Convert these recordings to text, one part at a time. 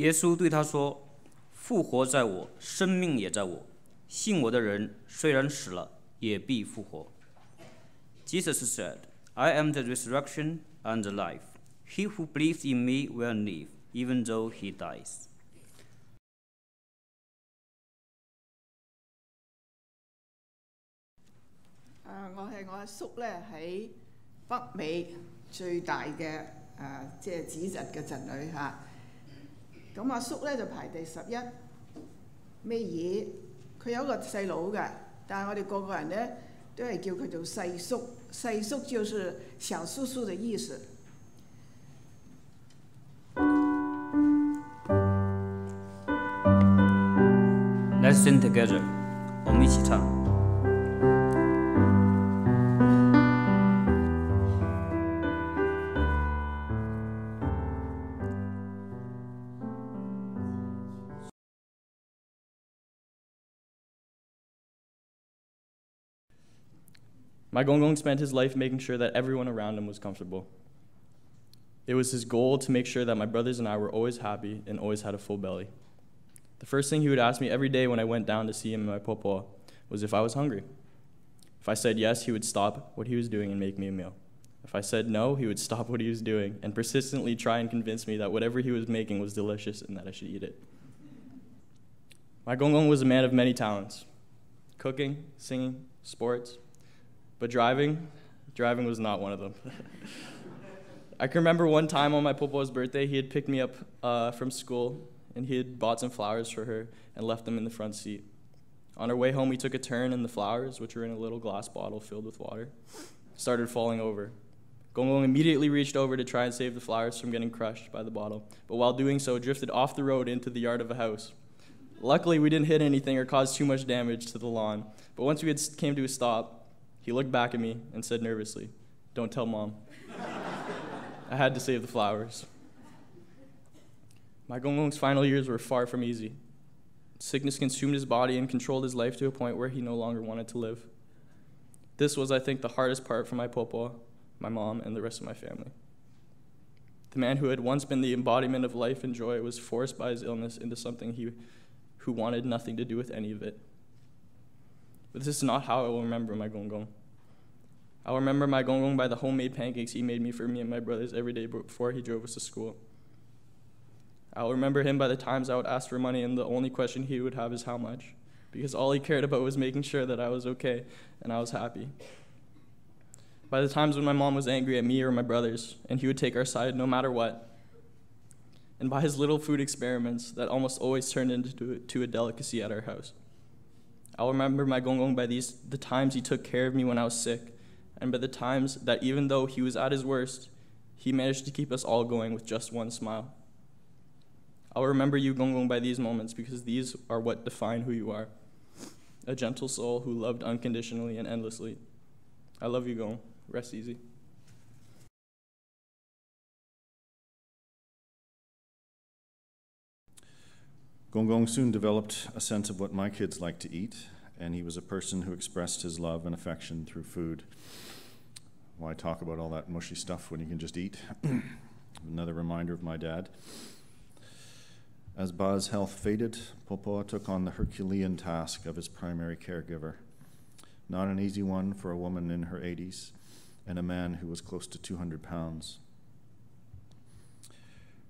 耶稣对他说：“复活在我，生命也在我。信我的人，虽然死了，也必复活。” Jesus said, "I am the resurrection and the life. He who believes in me will live, even though he dies." 我係我阿叔咧喺北美最大嘅即係子侄嘅侄女嚇。咁阿叔咧就排第11，尾二。佢有一個細佬嘅，但係我哋個個人咧都係叫佢做細叔。細叔就是小叔叔嘅意思。Let's sing together. 我们一起唱。My Gong spent his life making sure that everyone around him was comfortable. It was his goal to make sure that my brothers and I were always happy and always had a full belly. The first thing he would ask me every day when I went down to see him and my papa was if I was hungry. If I said yes, he would stop what he was doing and make me a meal. If I said no, he would stop what he was doing and persistently try and convince me that whatever he was making was delicious and that I should eat it. My Gong was a man of many talents: cooking, singing, sports. But driving was not one of them. I can remember one time on my popo's birthday, he had picked me up from school, and he had bought some flowers for her and left them in the front seat. On our way home, we took a turn, and the flowers, which were in a little glass bottle filled with water, started falling over. Gong immediately reached over to try and save the flowers from getting crushed by the bottle, but while doing so, drifted off the road into the yard of a house. Luckily, we didn't hit anything or cause too much damage to the lawn, but once we came to a stop, he looked back at me and said nervously, "Don't tell Mom." I had to save the flowers. My Gong's final years were far from easy. Sickness consumed his body and controlled his life to a point where he no longer wanted to live. This was, I think, the hardest part for my papa, my mom, and the rest of my family. The man who had once been the embodiment of life and joy was forced by his illness into something who wanted nothing to do with any of it. But this is not how I will remember my Gong. I will remember my Gong by the homemade pancakes he made for me and my brothers every day before he drove us to school. I will remember him by the times I would ask for money and the only question he would have is how much, because all he cared about was making sure that I was okay and I was happy. By the times when my mom was angry at me or my brothers, and he would take our side no matter what. And by his little food experiments that almost always turned into a delicacy at our house. I'll remember my Gong by the times he took care of me when I was sick, and by the times that even though he was at his worst, he managed to keep us all going with just one smile. I'll remember you, Gong, by these moments because these are what define who you are. A gentle soul who loved unconditionally and endlessly. I love you, Gong. Rest easy. Gong soon developed a sense of what my kids like to eat, and he was a person who expressed his love and affection through food. Why talk about all that mushy stuff when you can just eat? Another reminder of my dad. As Ba's health faded, Papa took on the Herculean task of his primary caregiver. Not an easy one for a woman in her 80s and a man who was close to 200 pounds.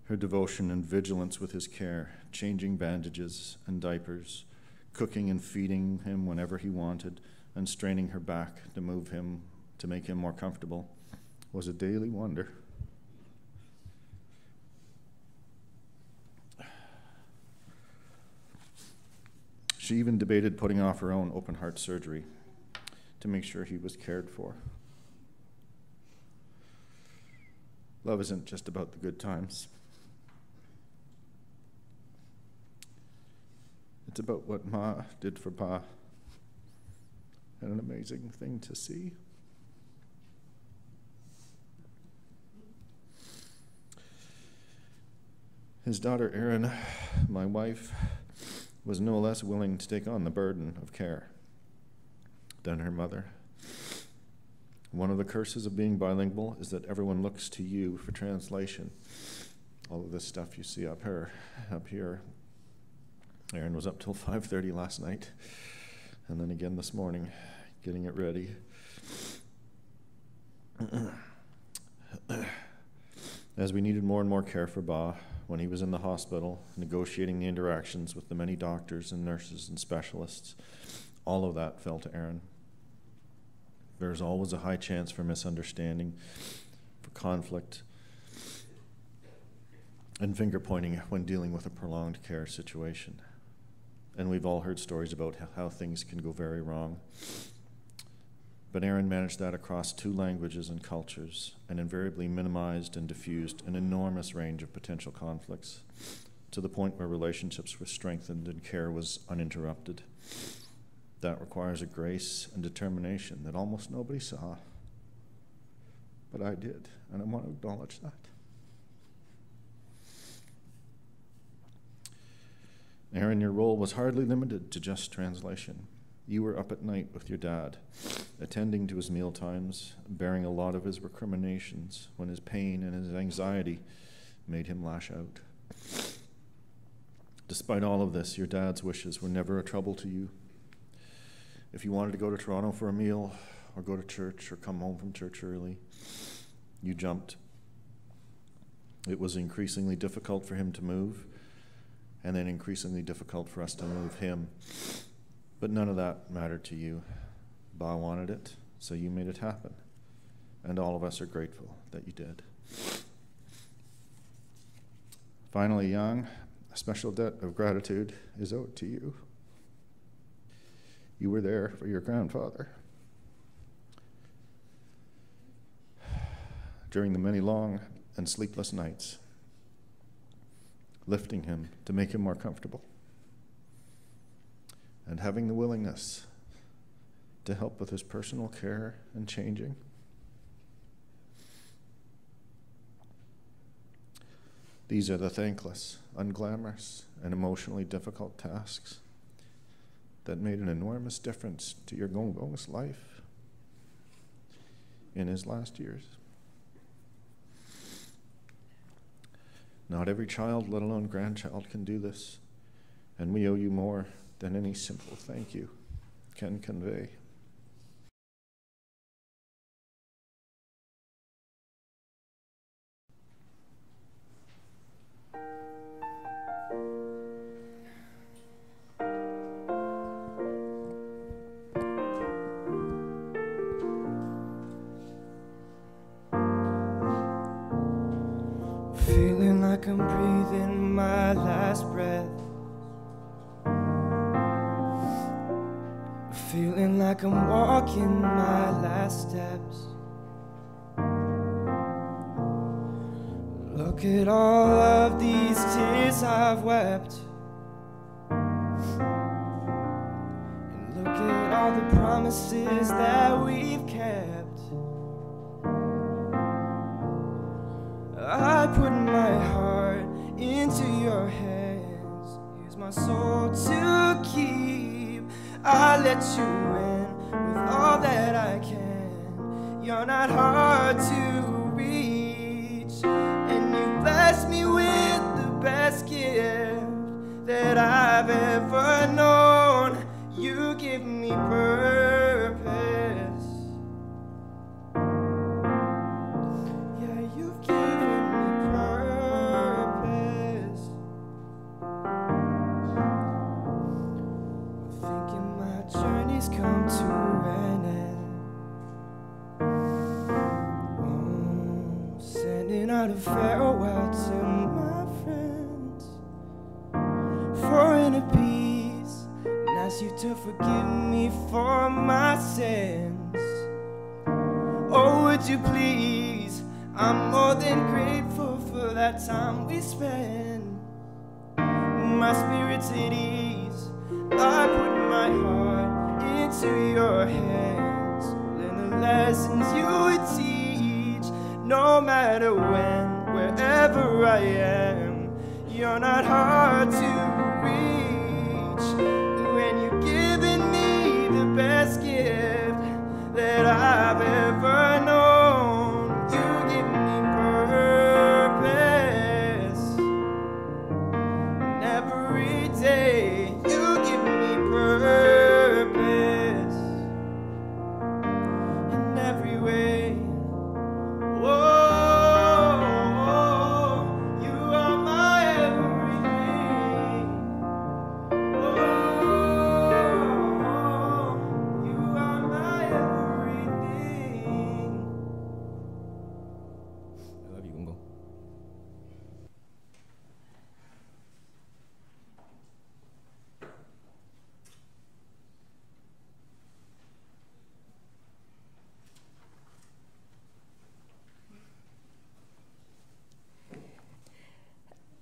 Her devotion and vigilance with his care, changing bandages and diapers, cooking and feeding him whenever he wanted, and straining her back to move him, to make him more comfortable, was a daily wonder. She even debated putting off her own open heart surgery to make sure he was cared for. Love isn't just about the good times. It's about what Ma did for Pa, and an amazing thing to see. His daughter Erin, my wife, was no less willing to take on the burden of care than her mother. One of the curses of being bilingual is that everyone looks to you for translation, all of this stuff you see up here. Aaron was up till 5:30 last night, and then again this morning, getting it ready. As we needed more and more care for Ba when he was in the hospital, negotiating the interactions with the many doctors and nurses and specialists, all of that fell to Aaron. There's always a high chance for misunderstanding, for conflict, and finger-pointing when dealing with a prolonged care situation. And we've all heard stories about how things can go very wrong. But Aaron managed that across 2 languages and cultures, and invariably minimized and diffused an enormous range of potential conflicts, to the point where relationships were strengthened and care was uninterrupted. That requires a grace and determination that almost nobody saw. But I did, and I want to acknowledge that. Aaron, your role was hardly limited to just translation. You were up at night with your dad, attending to his meal times, bearing a lot of his recriminations when his pain and his anxiety made him lash out. Despite all of this, your dad's wishes were never a trouble to you. If you wanted to go to Toronto for a meal, or go to church, or come home from church early, you jumped. It was increasingly difficult for him to move, and then increasingly difficult for us to move him. But none of that mattered to you. Ba wanted it, so you made it happen. And all of us are grateful that you did. Finally, Yang, a special debt of gratitude is owed to you. You were there for your grandfather. During the many long and sleepless nights, lifting him to make him more comfortable, and having the willingness to help with his personal care and changing. These are the thankless, unglamorous, and emotionally difficult tasks that made an enormous difference to your Gong's life in his last years. Not every child, let alone grandchild, can do this, and we owe you more than any simple thank you can convey. Feeling like I'm breathing my last breath. Feeling like I'm walking my last steps. Look at all of these tears I've wept, and look at all the promises that we've kept. I put my heart into your hands. Here's my soul to keep. I let you in with all that I can. You're not hard to reach, and you bless me with the best gift that I've ever known. You give me purpose. Yeah, you've given me purpose. Thinking my journey's come to an end. Oh, sending out a farewell to my friends, foreign a peace, and ask you to forgive me for my sins. Oh, would you please? I'm more than grateful for that time we spent. My spirit's at ease. I put my heart into your hands. Learn the lessons you would teach, no matter when, wherever I am. You're not hard to reach. When you're giving me the best gift that I've ever known, you give me purpose. every day. You give me purpose in every way. Oh, you are my everything. Oh, you are my everything. I love you, Gong Gong.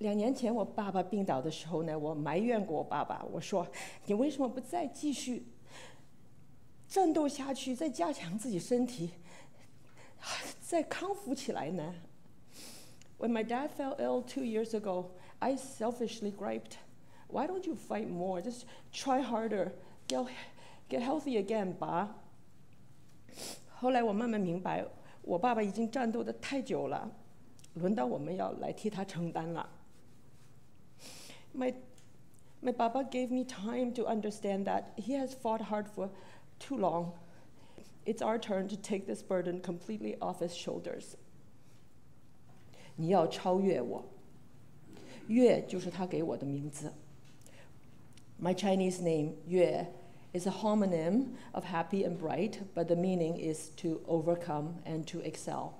2年前我爸爸病倒的时候呢，我埋怨过我爸爸，我说：“你为什么不再继续战斗下去，再加强自己身体，再康复起来呢？” When my dad fell ill 2 years ago, I selfishly griped, "Why don't you fight more? Just try harder. Get healthy again, 爸。”后来我慢慢明白，我爸爸已经战斗得太久了，轮到我们要来替他承担了。My Papa gave me time to understand that he has fought hard for too long. It's our turn to take this burden completely off his shoulders. 你要超越我，月就是他给我的名字。My Chinese name, Yue, is a homonym of happy and bright, but the meaning is to overcome and to excel.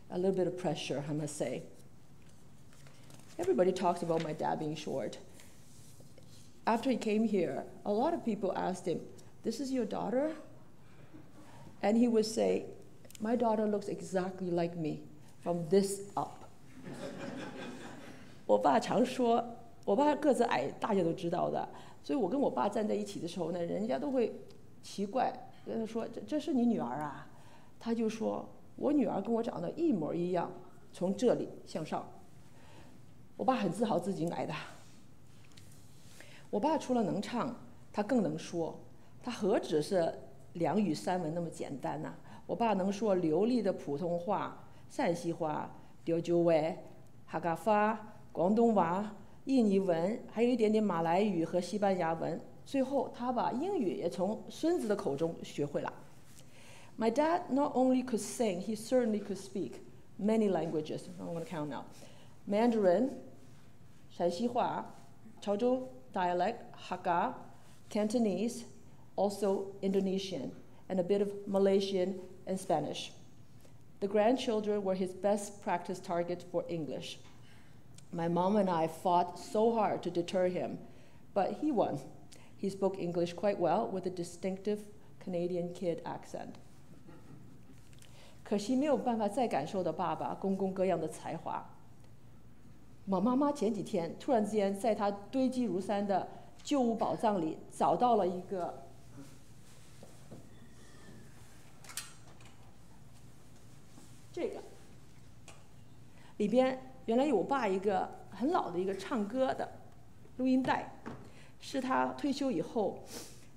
A little bit of pressure, I must say. Everybody talks about my dad being short. After he came here, a lot of people asked him, "This is your daughter?" And he would say, "My daughter looks exactly like me from this up." 我爸常说，我爸个子矮，大家都知道的，所以我跟我爸站在一起的时候呢，人家都会奇怪，跟他说：“这是你女儿啊？”他就说：“我女儿跟我长得一模一样，从这里向上。”我爸很自豪自己矮的。我爸除了能唱，他更能说，他何止是2语3文那么简单呢？我爸能说流利的普通话、陕西话、潮州话、客家话、广东话、印尼文，还有一点点马来语和西班牙文。最后，他把英语也从孙子的口中学会了。My dad not only could sing, he certainly could speak many languages. I'm going to count now: Mandarin, 陕西话, 潮州 dialect, Hakka, Cantonese, also Indonesian, and a bit of Malaysian and Spanish. The grandchildren were his best practice targets for English. My mom and I fought so hard to deter him, but he won. He spoke English quite well with a distinctive Canadian kid accent. 可惜没有办法再感受到爸爸公公各样的才华。我妈妈前几天突然之间在她堆积如山的旧物宝藏里找到了一个这个，里边原来有我爸一个很老的一个唱歌的录音带，是他退休以后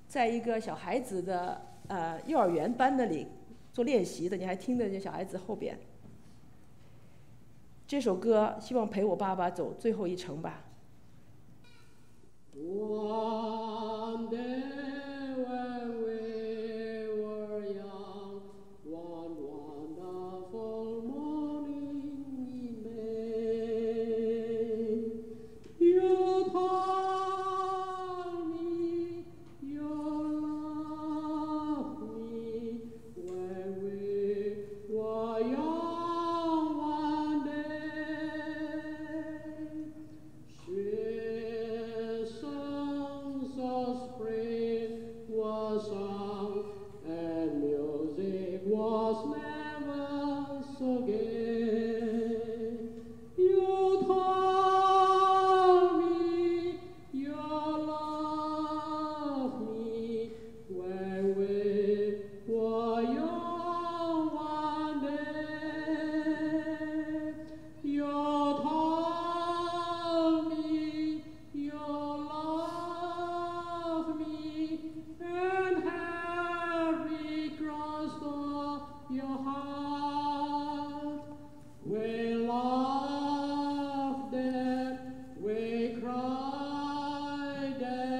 在一个小孩子的幼儿园班那里做练习的，你还听得见小孩子后边。这首歌希望陪我爸爸走最后一程吧。One day when we were young, one wonderful morning we made. You told me you loved me when we were young one day. 人。